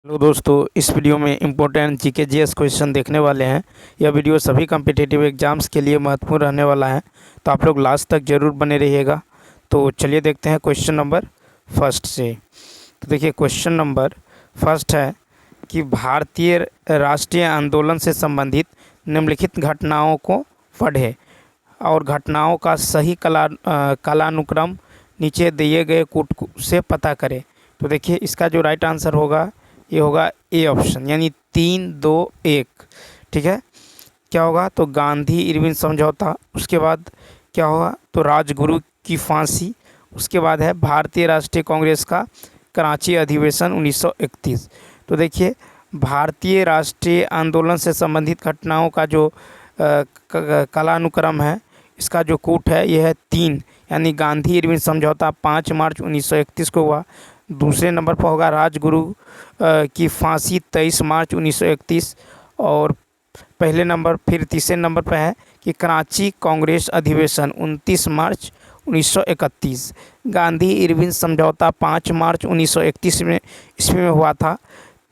Hello दोस्तों, इस video में इम्पोर्टेंट जीके जीएस क्वेश्चन देखने वाले हैं। यह वीडियो सभी कम्पिटिटिव एग्जाम्स के लिए महत्वपूर्ण रहने वाला है, तो आप लोग लास्ट तक ज़रूर बने रहिएगा। तो चलिए देखते हैं क्वेश्चन नंबर फर्स्ट से। तो देखिए क्वेश्चन नंबर फर्स्ट है कि भारतीय राष्ट्रीय आंदोलन से संबंधित निम्नलिखित घटनाओं को पढ़े और घटनाओं का सही कालानुक्रम नीचे दिए गए कूट से पता करें। तो देखिए इसका जो राइट आंसर होगा ये होगा ए ऑप्शन, यानी 3-2-1। ठीक है, क्या होगा तो गांधी इरविन समझौता, उसके बाद क्या होगा तो राजगुरु की फांसी, उसके बाद है भारतीय राष्ट्रीय कांग्रेस का कराची अधिवेशन 1931। तो देखिए भारतीय राष्ट्रीय आंदोलन से संबंधित घटनाओं का जो कालानुक्रम है, इसका जो कूट है यह है 3, यानी गांधी इरविन समझौता 5 मार्च 1931 को हुआ। दूसरे नंबर पर होगा राजगुरु की फांसी 23 मार्च 1931। और पहले नंबर फिर तीसरे नंबर पर है कि कराची कांग्रेस अधिवेशन 29 मार्च 1931। गांधी इरविन समझौता 5 मार्च 1931 में ईस्वी में हुआ था।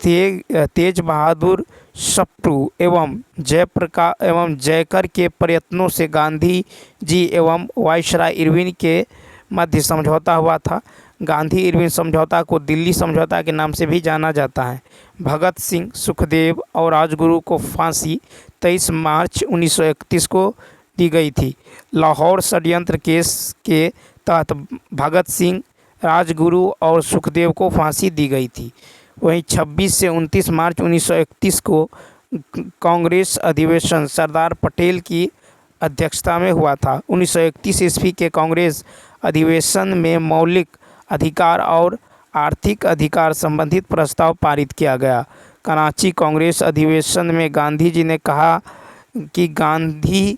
तेज बहादुर सप्रू एवं जयप्रकाश एवं जयकर के प्रयत्नों से गांधी जी एवं वायसराय इरविन के मध्य समझौता हुआ था। गांधी इरविन समझौता को दिल्ली समझौता के नाम से भी जाना जाता है। भगत सिंह, सुखदेव और राजगुरु को फांसी 23 मार्च 1931 को दी गई थी। लाहौर षड्यंत्र केस के तहत भगत सिंह, राजगुरु और सुखदेव को फांसी दी गई थी। वहीं 26 से 29 मार्च 1931 को कांग्रेस अधिवेशन सरदार पटेल की अध्यक्षता में हुआ था। 1931 ईस्वी के कांग्रेस अधिवेशन में मौलिक अधिकार और आर्थिक अधिकार संबंधित प्रस्ताव पारित किया गया। कराची कांग्रेस अधिवेशन में गांधी जी ने कहा कि गांधी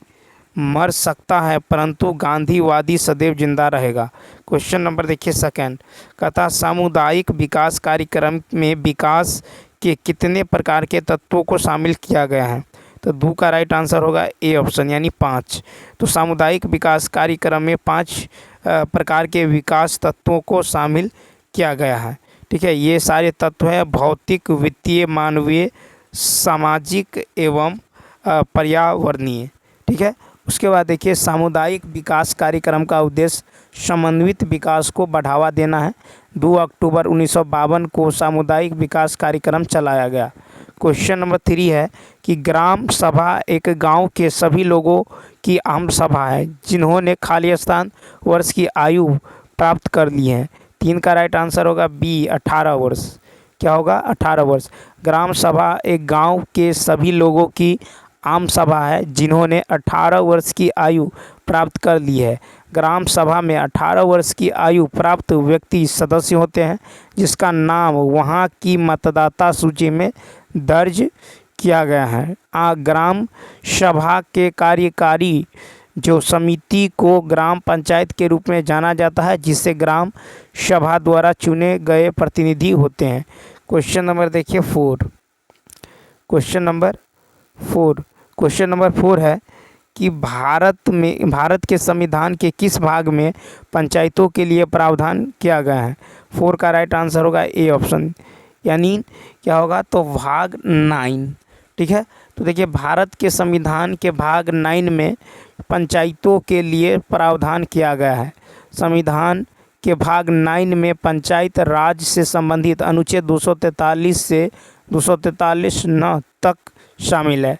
मर सकता है परंतु गांधीवादी सदैव जिंदा रहेगा। क्वेश्चन नंबर देखिए सेकंड, कहता सामुदायिक विकास कार्यक्रम में विकास के कितने प्रकार के तत्वों को शामिल किया गया है। तो दो का राइट आंसर होगा ए ऑप्शन, यानी 5। तो सामुदायिक विकास कार्यक्रम में 5 प्रकार के विकास तत्वों को शामिल किया गया है। ठीक है, ये सारे तत्व हैं भौतिक, वित्तीय, मानवीय, सामाजिक एवं पर्यावरणीय। ठीक है, उसके बाद देखिए सामुदायिक विकास कार्यक्रम का उद्देश्य समन्वित विकास को बढ़ावा देना है। 2 अक्टूबर 1952 को सामुदायिक विकास कार्यक्रम चलाया गया। क्वेश्चन नंबर 3 है कि ग्राम सभा एक गांव के सभी लोगों की आम सभा है जिन्होंने खाली स्थान वर्ष की आयु प्राप्त कर ली है। 3 का राइट आंसर होगा बी 18 वर्ष। क्या होगा 18 वर्ष। ग्राम सभा एक गांव के सभी लोगों की आम सभा है जिन्होंने 18 वर्ष की आयु प्राप्त कर ली है। ग्राम सभा में 18 वर्ष की आयु प्राप्त व्यक्ति सदस्य होते हैं जिसका नाम वहां की मतदाता सूची में दर्ज किया गया है। ग्राम सभा के कार्यकारी जो समिति को ग्राम पंचायत के रूप में जाना जाता है, जिससे ग्राम सभा द्वारा चुने गए प्रतिनिधि होते हैं। क्वेश्चन नंबर देखिए 4। क्वेश्चन नंबर 4 है कि भारत के संविधान के किस भाग में पंचायतों के लिए प्रावधान किया गया है। 4 का राइट आंसर होगा ए ऑप्शन, यानी क्या होगा तो भाग 9। ठीक है, तो देखिए भारत के संविधान के भाग 9 में पंचायतों के लिए प्रावधान किया गया है। संविधान के भाग 9 में पंचायत राज से संबंधित अनुच्छेद 243 से 243(9) तक शामिल है।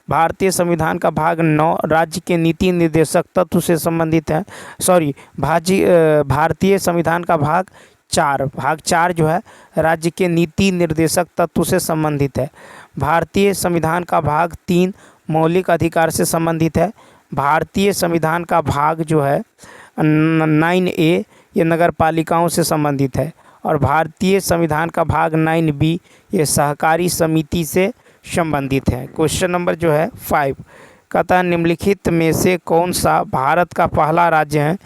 भारतीय संविधान का भाग 9 राज्य के नीति निर्देशक तत्व से संबंधित है। भारतीय संविधान का भाग 4 जो है राज्य के नीति निर्देशक तत्व से संबंधित है। भारतीय संविधान का भाग 3 मौलिक अधिकार से संबंधित है। भारतीय संविधान का भाग जो है 9A ये नगर पालिकाओं से संबंधित है। और भारतीय संविधान का भाग 9B ये सहकारी समिति से संबंधित है। क्वेश्चन नंबर जो है 5, कहता निम्नलिखित में से कौन सा भारत का पहला राज्य है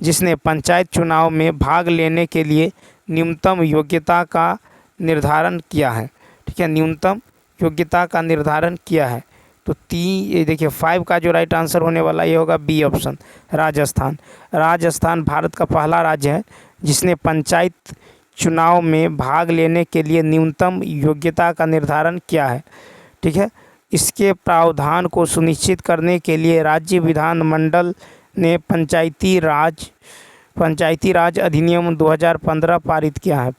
जिसने पंचायत चुनाव में भाग लेने के लिए न्यूनतम योग्यता का निर्धारण किया है। ठीक है, न्यूनतम योग्यता का निर्धारण किया है। तो ये देखिए 5 का जो राइट आंसर होने वाला ये होगा बी ऑप्शन, राजस्थान। राजस्थान भारत का पहला राज्य है जिसने पंचायत चुनाव में भाग लेने के लिए न्यूनतम योग्यता का निर्धारण क्या है? ठीक है, इसके प्रावधान को सुनिश्चित करने के लिए राज्य विधानमंडल ने पंचायती राज अधिनियम 2015 पारित किया है।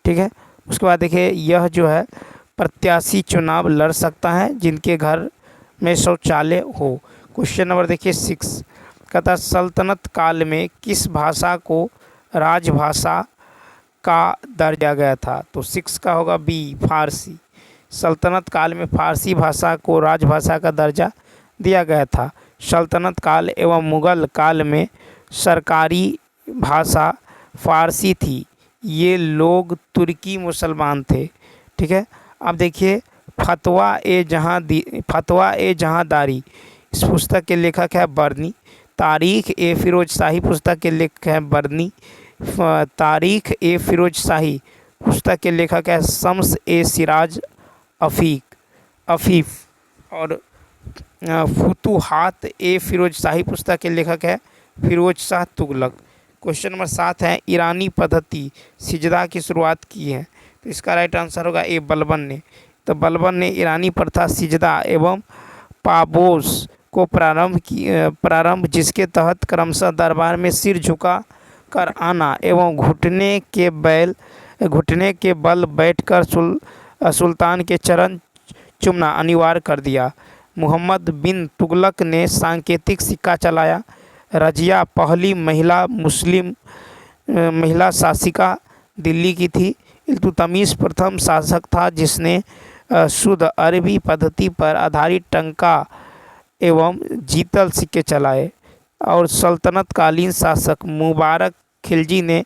ठीक है, उसके बाद देखिए, यह जो है प्रत्याशी चुनाव लड़ सकता है जिनके घर में शौचालय हो। क्वेश्चन नंबर देखिए 6, कहता सल्तनत काल में किस भाषा को राजभाषा का दर्जा गया था? तो 6 का होगा बी, फारसी। सल्तनत काल में फारसी भाषा को राजभाषा का दर्जा दिया गया था। सल्तनत काल एवं मुगल काल में सरकारी भाषा फारसी थी। ये लोग तुर्की मुसलमान थे। ठीक है, अब देखिए फतवा ए जहांदारी, इस पुस्तक के लेखक है बर्नी। तारीख ए फिरोज शाही पुस्तक के लेखक है बर्नी। तारीख ए फिरोज शाही पुस्तक के लेखक है शम्स ए सिराज अफीफ। और फुतुहात ए फिरोज शाही पुस्तक के लेखक है फिरोज शाह तुगलक। क्वेश्चन नंबर 7 है, ईरानी पद्धति सिजदा की शुरुआत की है? तो इसका राइट आंसर होगा ए, बलबन ने। तो बलबन ने ईरानी प्रथा सिजदा एवं पाबोस को प्रारंभ जिसके तहत क्रमशः दरबार में सिर झुका कर आना एवं घुटने के बल बैठकर सुल्तान के चरण चूमना अनिवार्य कर दिया। मोहम्मद बिन तुगलक ने सांकेतिक सिक्का चलाया। रजिया पहली महिला शासिका दिल्ली की थी। इल्तुतमिश प्रथम शासक था जिसने शुद्ध अरबी पद्धति पर आधारित टंका एवं जीतल सिक्के चलाए। और सल्तनतकालीन शासक मुबारक खिलजी ने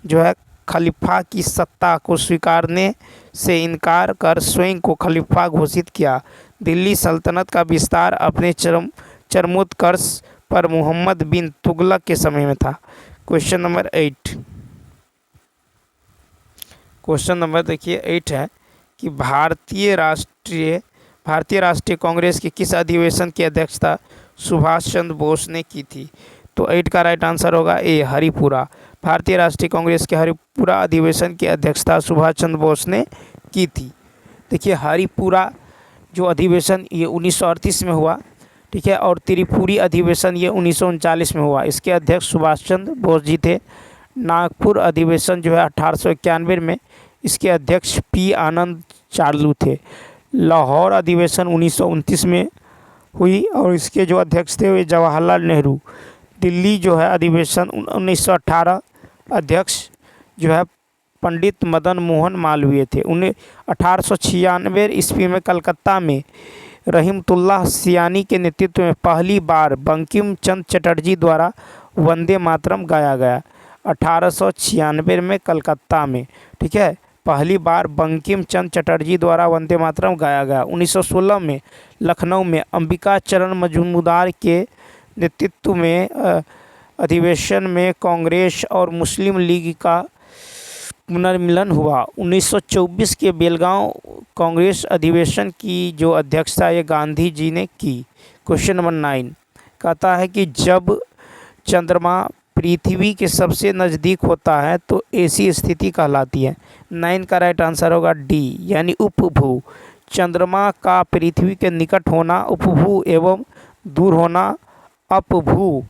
जो है खलीफा की सत्ता को स्वीकारने से इनकार कर स्वयं को खलीफा घोषित किया। दिल्ली सल्तनत का विस्तार अपने चरमोत्कर्ष पर मोहम्मद बिन तुगलक के समय में था। क्वेश्चन नंबर 8, क्वेश्चन नंबर देखिए 8 है कि भारतीय राष्ट्रीय कांग्रेस के किस अधिवेशन की अध्यक्षता सुभाष चंद्र बोस ने की थी? तो 8 का राइट आंसर होगा ए, हरिपुरा। भारतीय राष्ट्रीय कांग्रेस के हरिपुरा अधिवेशन की अध्यक्षता सुभाष चंद्र बोस ने की थी। देखिए हरिपुरा जो अधिवेशन ये 1938 में हुआ। ठीक है, और त्रिपुरी अधिवेशन ये 1939 में हुआ। इसके अध्यक्ष सुभाष चंद्र बोस जी थे। नागपुर अधिवेशन जो है 1891 में, इसके अध्यक्ष पी आनंद चार्लू थे। लाहौर अधिवेशन 1929 में हुई और इसके जो अध्यक्ष थे वे जवाहरलाल नेहरू। दिल्ली जो है अधिवेशन 1918, अध्यक्ष जो है पंडित मदन मोहन मालवीय थे। 1896 ईस्वी में कलकत्ता में रहीमतुल्लाह सियानी के नेतृत्व में पहली बार बंकिम चंद्र चटर्जी द्वारा वंदे मातरम गाया गया। 1896 में कलकत्ता में, ठीक है, पहली बार बंकिम चंद्र चटर्जी द्वारा वंदे मातरम गाया गया। 1916 में लखनऊ में अंबिका चरण मजूमदार के नेतृत्व में अधिवेशन में कांग्रेस और मुस्लिम लीग का पुनर्मिलन हुआ। 1924 के बेलगांव कांग्रेस अधिवेशन की जो अध्यक्षता ये गांधी जी ने की। क्वेश्चन नंबर 9 कहता है कि जब चंद्रमा पृथ्वी के सबसे नज़दीक होता है तो ऐसी स्थिति कहलाती है। 9 का राइट आंसर होगा डी, यानी उपभू। चंद्रमा का पृथ्वी के निकट होना उपभू एवं दूर होना अपभू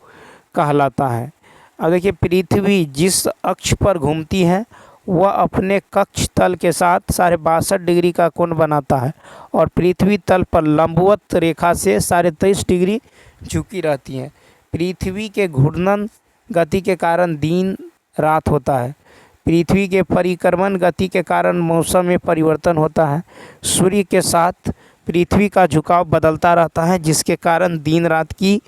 कहलाता है। अब देखिए पृथ्वी जिस अक्ष पर घूमती है वह अपने कक्ष तल के साथ 62.5 डिग्री का कोण बनाता है और पृथ्वी तल पर लंबवत रेखा से 23.5 डिग्री झुकी रहती है। पृथ्वी के घूर्णन गति के कारण दिन रात होता है। पृथ्वी के परिक्रमण गति के कारण मौसम में परिवर्तन होता है। सूर्य के साथ पृथ्वी का झुकाव बदलता रहता है जिसके कारण दिन रात की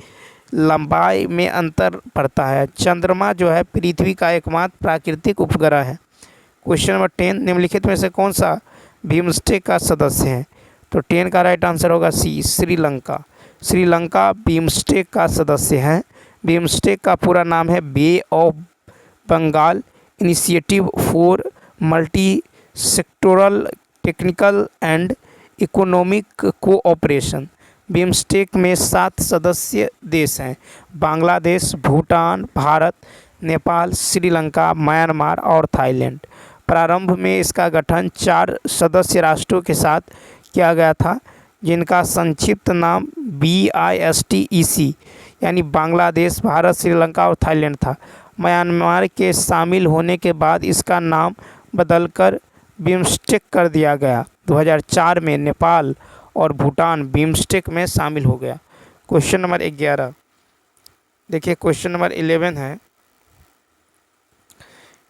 लंबाई में अंतर पड़ता है। चंद्रमा जो है पृथ्वी का एकमात्र प्राकृतिक उपग्रह है। क्वेश्चन नंबर 10 निम्नलिखित में से कौन सा बिम्स्टेक का सदस्य है? तो 10 का राइट आंसर होगा सी, श्रीलंका। श्रीलंका बिम्स्टेक का सदस्य है। बिम्स्टेक का पूरा नाम है bay of Bengal initiative for multi sectoral technical and economic cooperation. BIMSTEC में 7 सदस्य देश हैं: बांग्लादेश, भूटान, भारत, नेपाल, श्रीलंका, म्यांमार और थाईलैंड। प्रारंभ में इसका गठन 4 सदस्य राष्ट्रों के साथ किया गया था, जिनका संक्षिप्त नाम BISTEC यानी बांग्लादेश, भारत, श्रीलंका और थाईलैंड था। म्यांमार के शामिल होने के बाद इसका नाम बदलकर बिम्स्टेक कर दिया गया। 2004 में नेपाल और भूटान बिम्स्टेक में शामिल हो गया। क्वेश्चन नंबर 11 देखिए, क्वेश्चन नंबर 11 है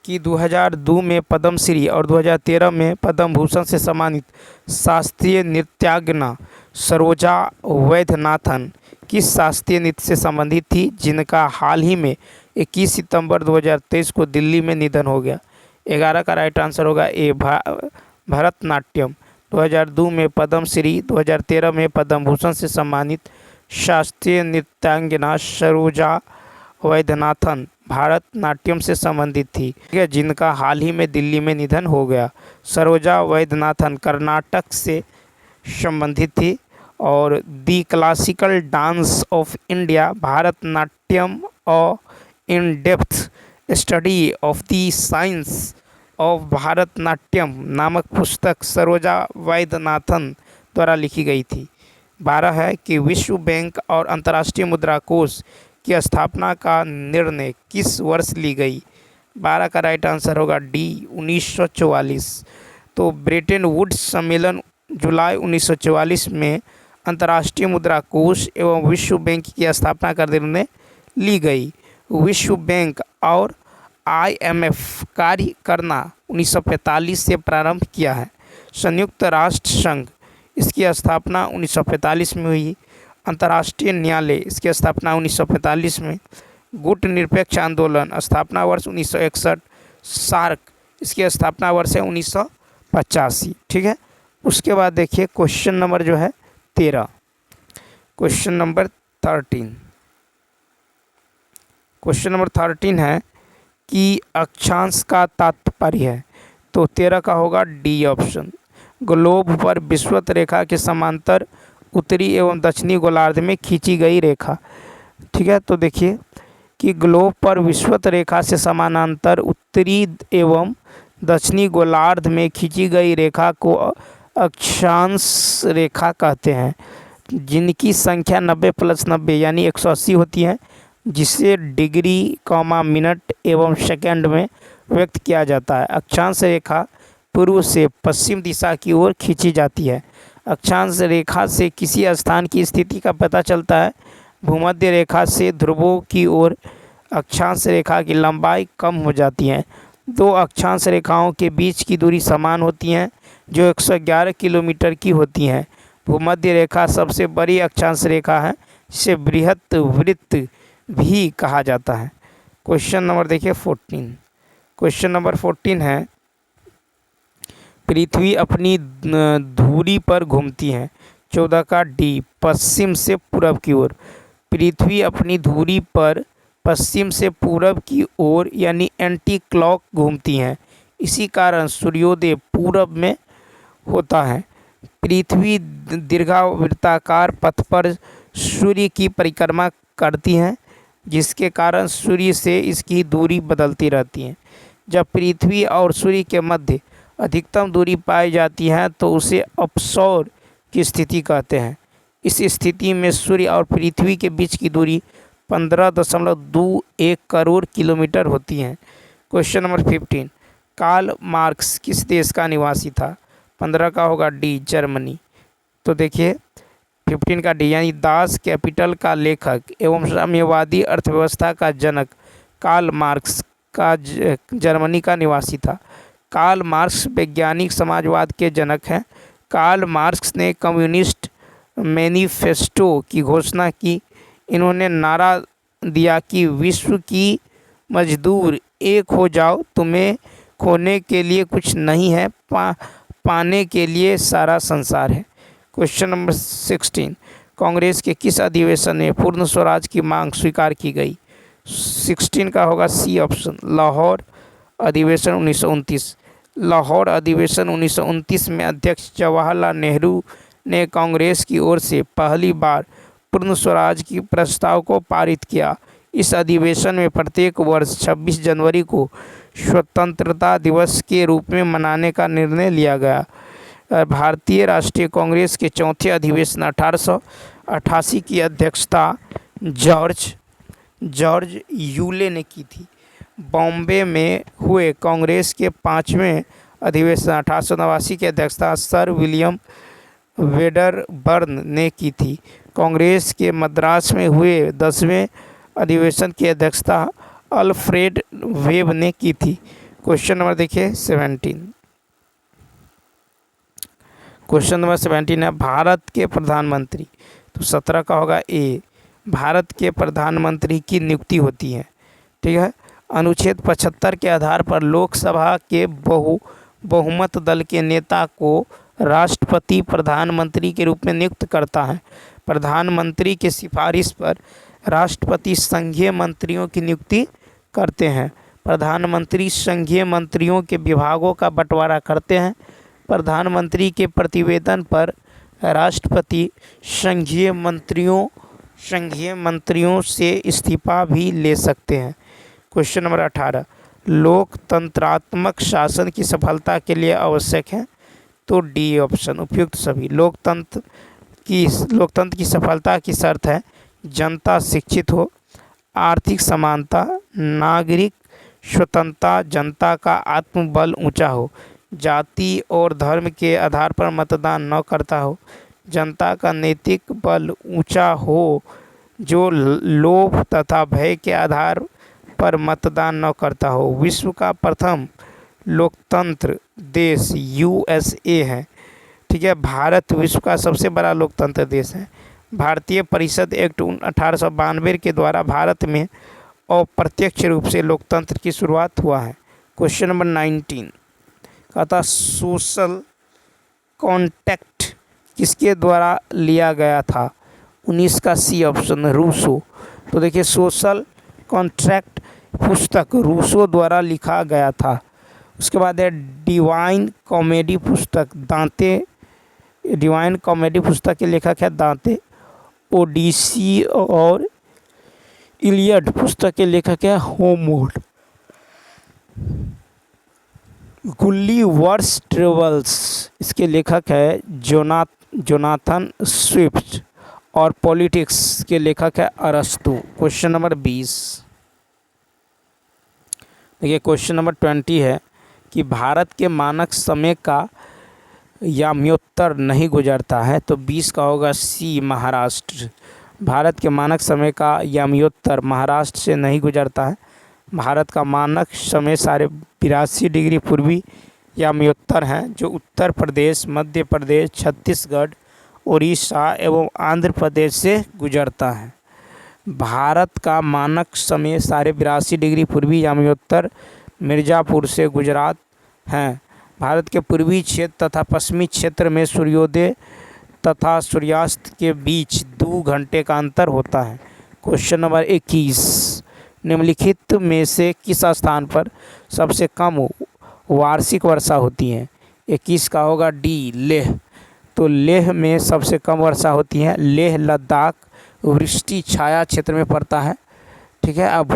कि 2002 में पद्मश्री और 2013 में पद्म भूषण से सम्मानित शास्त्रीय नृत्यांगना सरोजा वैद्यनाथन किस शास्त्रीय नृत्य से संबंधित थी, जिनका हाल ही में 21 सितंबर 2023 को दिल्ली में निधन हो गया। 11 का राइट आंसर होगा ए, भरतनाट्यम। 2002 में पद्मश्री, 2013 में पद्म भूषण से सम्मानित शास्त्रीय नृत्यांगना सरोजा वैद्यनाथन भारतनाट्यम से संबंधित थी, ठीक है, जिनका हाल ही में दिल्ली में निधन हो गया। सरोजा वैद्यनाथन कर्नाटक से संबंधित थी और the classical dance of India Bharatanatyam और in depth study of the science of Bharatanatyam नामक पुस्तक सरोजा वैद्यनाथन द्वारा लिखी गई थी। 12 है कि विश्व बैंक और अंतर्राष्ट्रीय मुद्रा कोष की स्थापना का निर्णय किस वर्ष ली गई। 12 का राइट आंसर होगा डी, 1944। तो ब्रेटन वुड्स सम्मेलन जुलाई 1944 में अंतर्राष्ट्रीय मुद्रा कोष एवं विश्व बैंक की स्थापना का निर्णय ली गई। विश्व बैंक और IMF कार्य करना 1945 से प्रारंभ किया है। संयुक्त राष्ट्र संघ, इसकी स्थापना 1945 में हुई। अंतर्राष्ट्रीय न्यायालय, इसकी स्थापना 1945 में। गुट निरपेक्ष आंदोलन, स्थापना वर्ष 1961। सार्क, इसकी स्थापना वर्ष है 1985, ठीक है। उसके बाद देखिए क्वेश्चन नंबर जो है 13, क्वेश्चन नंबर 13। क्वेश्चन नंबर 13 है कि अक्षांश का तात्पर्य है, तो 13 का होगा डी ऑप्शन। ग्लोब पर विषुवत रेखा के समांतर उत्तरी एवं दक्षिणी गोलार्ध में खींची गई रेखा, ठीक है। तो देखिए कि ग्लोब पर विषुवत रेखा से समानांतर उत्तरी एवं दक्षिणी गोलार्ध में खींची गई रेखा को अक्षांश रेखा कहते हैं, जिनकी संख्या 90 + 90 यानी 180 होती है, जिसे डिग्री, मिनट एवं सेकंड में व्यक्त किया जाता है। अक्षांश रेखा पूर्व से पश्चिम दिशा की ओर खींची जाती है। अक्षांश रेखा से किसी स्थान की स्थिति का पता चलता है। भूमध्य रेखा से ध्रुवों की ओर अक्षांश रेखा की लंबाई कम हो जाती है। दो अक्षांश रेखाओं के बीच की दूरी समान होती है, जो 111 किलोमीटर की होती है। भूमध्य रेखा सबसे बड़ी अक्षांश रेखा है, जिसे बृहत वृत्त भी कहा जाता है। क्वेश्चन नंबर देखिए 14। क्वेश्चन नंबर 14 है, पृथ्वी अपनी धुरी पर घूमती है। 14 का डी, पश्चिम से पूरब की ओर। पृथ्वी अपनी धुरी पर पश्चिम से पूरब की ओर यानी एंटी क्लॉक घूमती हैं। इसी कारण सूर्योदय पूरब में होता है। पृथ्वी दीर्घवृत्ताकार पथ पर सूर्य की परिक्रमा करती है, जिसके कारण सूर्य से इसकी दूरी बदलती रहती है। जब पृथ्वी और सूर्य के मध्य अधिकतम दूरी पाई जाती है तो उसे अपसौर की स्थिति कहते हैं। इस स्थिति में सूर्य और पृथ्वी के बीच की दूरी 15.21 करोड़ किलोमीटर होती है। क्वेश्चन नंबर 15, कार्ल मार्क्स किस देश का निवासी था। 15 का होगा डी, जर्मनी। तो देखिए 15 का डी यानी दास कैपिटल का लेखक एवं साम्यवादी अर्थव्यवस्था का जनक कार्ल मार्क्स का जर्मनी का निवासी था। कार्ल मार्क्स वैज्ञानिक समाजवाद के जनक हैं। कार्ल मार्क्स ने कम्युनिस्ट मैनिफेस्टो की घोषणा की। इन्होंने नारा दिया कि विश्व की मजदूर एक हो जाओ, तुम्हें खोने के लिए कुछ नहीं है, पाने के लिए सारा संसार है। क्वेश्चन नंबर 16, कांग्रेस के किस अधिवेशन में पूर्ण स्वराज की मांग स्वीकार की गई। 16 का होगा सी ऑप्शन, लाहौर अधिवेशन 1929। लाहौर अधिवेशन 1929 में अध्यक्ष जवाहरलाल नेहरू ने कांग्रेस की ओर से पहली बार पूर्ण स्वराज की प्रस्ताव को पारित किया। इस अधिवेशन में प्रत्येक वर्ष 26 जनवरी को स्वतंत्रता दिवस के रूप में मनाने का निर्णय लिया गया। भारतीय राष्ट्रीय कांग्रेस के चौथे अधिवेशन 1888 की अध्यक्षता जॉर्ज यूले ने की थी। बॉम्बे में हुए कांग्रेस के 5वें अधिवेशन 1889 की अध्यक्षता सर विलियम वेडरबर्न ने की थी। कांग्रेस के मद्रास में हुए 10वें अधिवेशन की अध्यक्षता अल्फ्रेड वेब ने की थी। क्वेश्चन नंबर देखिए 17। क्वेश्चन नंबर 17 है भारत के प्रधानमंत्री, तो 17 का होगा ए। भारत के प्रधानमंत्री की नियुक्ति होती है, ठीक है। अनुच्छेद 75 के आधार पर लोकसभा के बहुमत दल के नेता को राष्ट्रपति प्रधानमंत्री के रूप में नियुक्त करता है। प्रधानमंत्री की सिफारिश पर राष्ट्रपति संघीय मंत्रियों की नियुक्ति करते हैं। प्रधानमंत्री संघीय मंत्रियों के विभागों का बंटवारा करते हैं। प्रधानमंत्री के प्रतिवेदन पर राष्ट्रपति संघीय मंत्रियों से इस्तीफा भी ले सकते हैं। क्वेश्चन नंबर 18, लोकतंत्रात्मक शासन की सफलता के लिए आवश्यक है, तो डी ऑप्शन उपयुक्त सभी। लोकतंत्र की सफलता की शर्त है जनता शिक्षित हो, आर्थिक समानता, नागरिक स्वतंत्रता, जनता का आत्मबल ऊंचा हो, जाति और धर्म के आधार पर मतदान न करता हो, जनता का नैतिक बल ऊंचा हो जो लोभ तथा भय के आधार पर मतदान न करता हो। विश्व का प्रथम लोकतंत्र देश USA है, ठीक है। भारत विश्व का सबसे बड़ा लोकतंत्र देश है। भारतीय परिषद एक्ट 1892 के द्वारा भारत में अप्रत्यक्ष रूप से लोकतंत्र की शुरुआत हुआ है। क्वेश्चन नंबर 19 कहता सोशल कॉन्ट्रैक्ट किसके द्वारा लिया गया था? 19 का सी ऑप्शन रूसो। तो देखिए सोशल कॉन्ट्रैक्ट पुस्तक रूसो द्वारा लिखा गया था। उसके बाद है डिवाइन कॉमेडी पुस्तक डिवाइन कॉमेडी पुस्तक के लेखक है दांते। ओडिसी और इलियड पुस्तक के लेखक है होमर। गुलिवर्स ट्रेवल्स इसके लेखक है जोनाथन स्विफ्ट और पॉलिटिक्स के लेखक है अरस्तु। क्वेश्चन नंबर 20 देखिए क्वेश्चन नंबर 20 है कि भारत के मानक समय का याम्योत्तर नहीं गुजरता है, तो 20 का होगा सी महाराष्ट्र। भारत के मानक समय का याम्योत्तर महाराष्ट्र से नहीं गुजरता है। भारत का मानक समय 82.5 डिग्री पूर्वी याम्योत्तर हैं जो उत्तर प्रदेश, मध्य प्रदेश, छत्तीसगढ़, उड़ीसा एवं आंध्र प्रदेश से गुजरता है। भारत का मानक समय 82.5 डिग्री पूर्वी याम्योत्तर मिर्ज़ापुर से गुजरात हैं। भारत के पूर्वी क्षेत्र तथा पश्चिमी क्षेत्र में सूर्योदय तथा सूर्यास्त के बीच 2 घंटे का अंतर होता है। क्वेश्चन नंबर 21 निम्नलिखित में से किस स्थान पर सबसे कम वार्षिक वर्षा होती है? 21 का होगा डी लेह। तो लेह में सबसे कम वर्षा होती है। लेह लद्दाख वृष्टि छाया क्षेत्र में पड़ता है, ठीक है। अब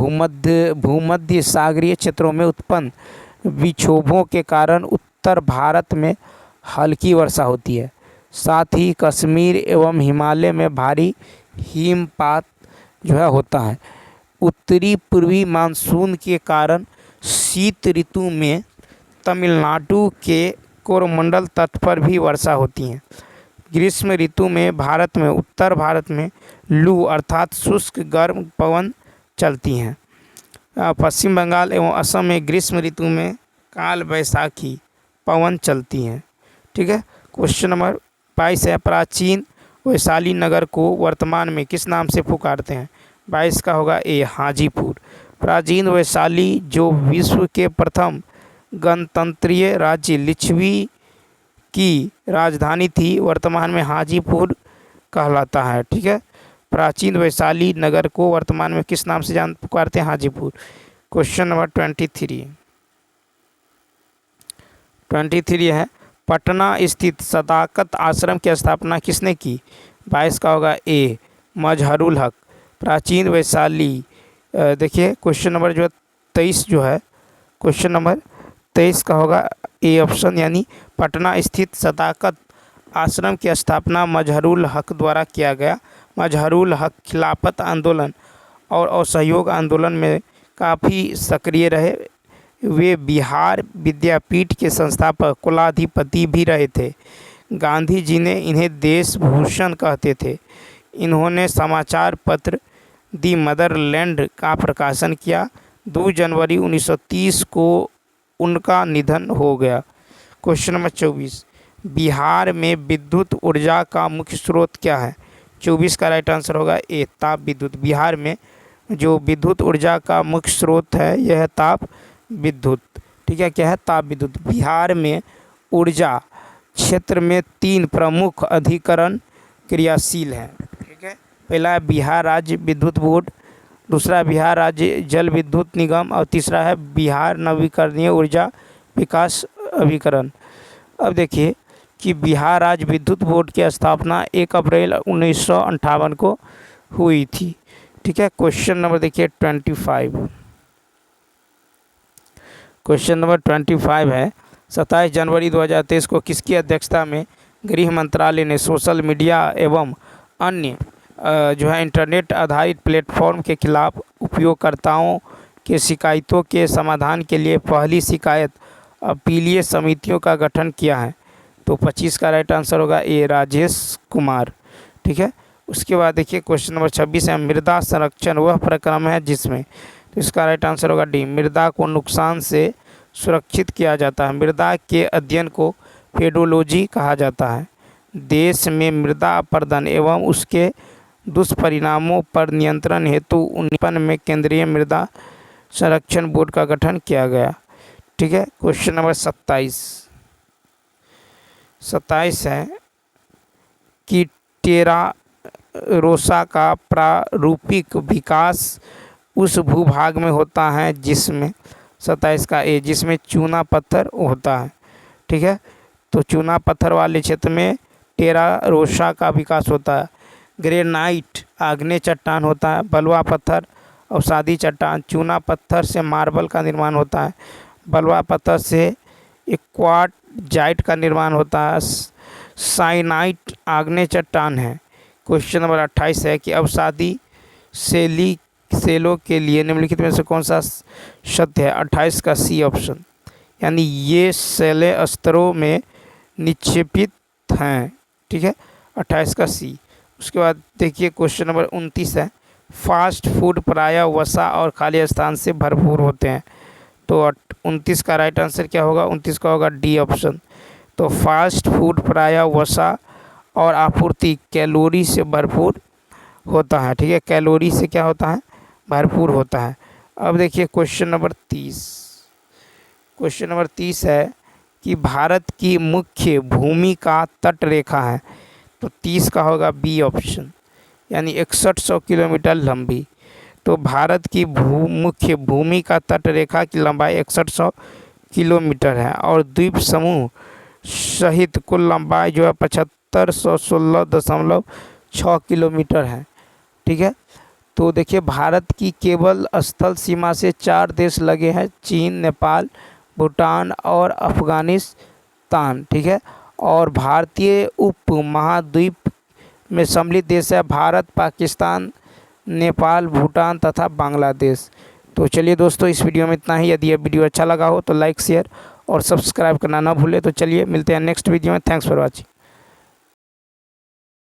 भूमध्य सागरीय क्षेत्रों में उत्पन्न विक्षोभों के कारण उत्तर भारत में हल्की वर्षा होती है। साथ ही कश्मीर एवं हिमालय में भारी हिमपात होता है। उत्तरी पूर्वी मानसून के कारण शीत ऋतु में तमिलनाडु के कोरोमंडल तट पर भी वर्षा होती है। ग्रीष्म ऋतु में उत्तर भारत में लू अर्थात शुष्क गर्म पवन चलती हैं। पश्चिम बंगाल एवं असम में ग्रीष्म ऋतु में काल वैशाखी पवन चलती हैं, ठीक है। क्वेश्चन नंबर 22 है प्राचीन वैशाली नगर को वर्तमान में किस नाम से पुकारते हैं? 22 का होगा ए हाजीपुर। प्राचीन वैशाली जो विश्व के प्रथम गणतंत्रीय राज्य लिच्छवी की राजधानी थी, वर्तमान में हाजीपुर कहलाता है, ठीक है। प्राचीन वैशाली नगर को वर्तमान में किस नाम से पुकारते हैं? हाजीपुर। क्वेश्चन नंबर 23 है पटना स्थित सदाकत आश्रम की स्थापना किसने की? 22 का होगा ए मजहरुल हक। प्राचीन वैशाली देखिए क्वेश्चन नंबर 23 है क्वेश्चन नंबर 23 का होगा ए ऑप्शन, यानी पटना स्थित सदाकत आश्रम की स्थापना मजहरुल हक द्वारा किया गया। मजहरुल हक खिलाफत आंदोलन और असहयोग आंदोलन में काफ़ी सक्रिय रहे। वे बिहार विद्यापीठ के संस्थापक कुलाधिपति भी रहे थे। गांधी जी ने इन्हें देश भूषण कहते थे। इन्होंने समाचार पत्र दी मदरलैंड का प्रकाशन किया। 2 जनवरी 1930 को उनका निधन हो गया। क्वेश्चन नंबर 24, बिहार में विद्युत ऊर्जा का मुख्य स्रोत क्या है? 24 का राइट आंसर होगा ए ताप विद्युत। बिहार में जो विद्युत ऊर्जा का मुख्य स्रोत है यह है ताप विद्युत। ठीक है, क्या है? ताप विद्युत। बिहार में ऊर्जा क्षेत्र में 3 प्रमुख अधिकरण क्रियाशील हैं। ठीक है, पहला है बिहार राज्य विद्युत बोर्ड, दूसरा बिहार राज्य जल विद्युत निगम और तीसरा है बिहार नवीकरणीय ऊर्जा विकास अभिकरण। अब देखिए कि बिहार राज्य विद्युत बोर्ड की स्थापना 1 अप्रैल 1958 को हुई थी। ठीक है, क्वेश्चन नंबर देखिए 25। क्वेश्चन नंबर 25 है 27 जनवरी 2023 को किसकी अध्यक्षता में गृह मंत्रालय ने सोशल मीडिया एवं अन्य जो है इंटरनेट आधारित प्लेटफॉर्म के खिलाफ उपयोगकर्ताओं के शिकायतों के समाधान के लिए पहली शिकायत अपीलीय समितियों का गठन किया है? तो 25 का राइट आंसर होगा ए राजेश कुमार। ठीक है, उसके बाद देखिए क्वेश्चन नंबर 26 है मृदा संरक्षण वह प्रक्रम है जिसमें, तो इसका राइट आंसर होगा डी, मृदा को नुकसान से सुरक्षित किया जाता है। मृदा के अध्ययन को पेडोलॉजी कहा जाता है। देश में मृदा अपरदन एवं उसके दुष्परिणामों पर नियंत्रण हेतु 19 में केंद्रीय मृदा संरक्षण बोर्ड का गठन किया गया। ठीक है, क्वेश्चन नंबर 27 है कि टेरा रोसा का प्रारूपिक विकास उस भूभाग में होता है जिसमें, 27 का ए, जिसमें चूना पत्थर होता है। ठीक है, तो चूना पत्थर वाले क्षेत्र में टेरा रोसा का विकास होता है। ग्रेनाइट आग्नेय चट्टान होता है। बलुआ पत्थर अवसादी चट्टान। चूना पत्थर से मार्बल का निर्माण होता है। बलुआ पत्थर से क्वार्टजाइट का निर्माण होता है। साइनाइट आग्नेय चट्टान है। क्वेश्चन नंबर 28 है कि अवसादी सेलों के लिए निम्नलिखित में से कौन सा सत्य है? 28 का सी ऑप्शन, यानी ये सेलें स्तरों में निक्षेपित हैं। ठीक है, 28 का सी। उसके बाद देखिए क्वेश्चन नंबर 29 है फास्ट फूड प्रायः वसा और खाली स्थान से भरपूर होते हैं। तो 29 का राइट आंसर क्या होगा? 29 का होगा डी ऑप्शन। तो फास्ट फूड प्रायः वसा और आपूर्ति कैलोरी से भरपूर होता है। ठीक है, कैलोरी से क्या होता है? भरपूर होता है। अब देखिए क्वेश्चन नंबर 30। क्वेश्चन नंबर 30 है कि भारत की मुख्य भूमि का तट रेखा है। तो 30 का होगा बी ऑप्शन, यानी 6100 किलोमीटर लंबी। तो भारत की मुख्य भूमि का तट रेखा की लंबाई 6100 किलोमीटर है और द्वीप समूह सहित कुल लंबाई जो है 7516.6 किलोमीटर है। ठीक है, तो देखिए भारत की केवल स्थल सीमा से 4 देश लगे हैं, चीन, नेपाल, भूटान और अफगानिस्तान। ठीक है, और भारतीय उप महाद्वीप में सम्मिलित देश है भारत, पाकिस्तान, नेपाल, भूटान तथा बांग्लादेश। तो चलिए दोस्तों, इस वीडियो में इतना ही। यदि यह वीडियो अच्छा लगा हो तो लाइक, शेयर और सब्सक्राइब करना ना भूलें। तो चलिए मिलते हैं नेक्स्ट वीडियो में। Thanks for watching.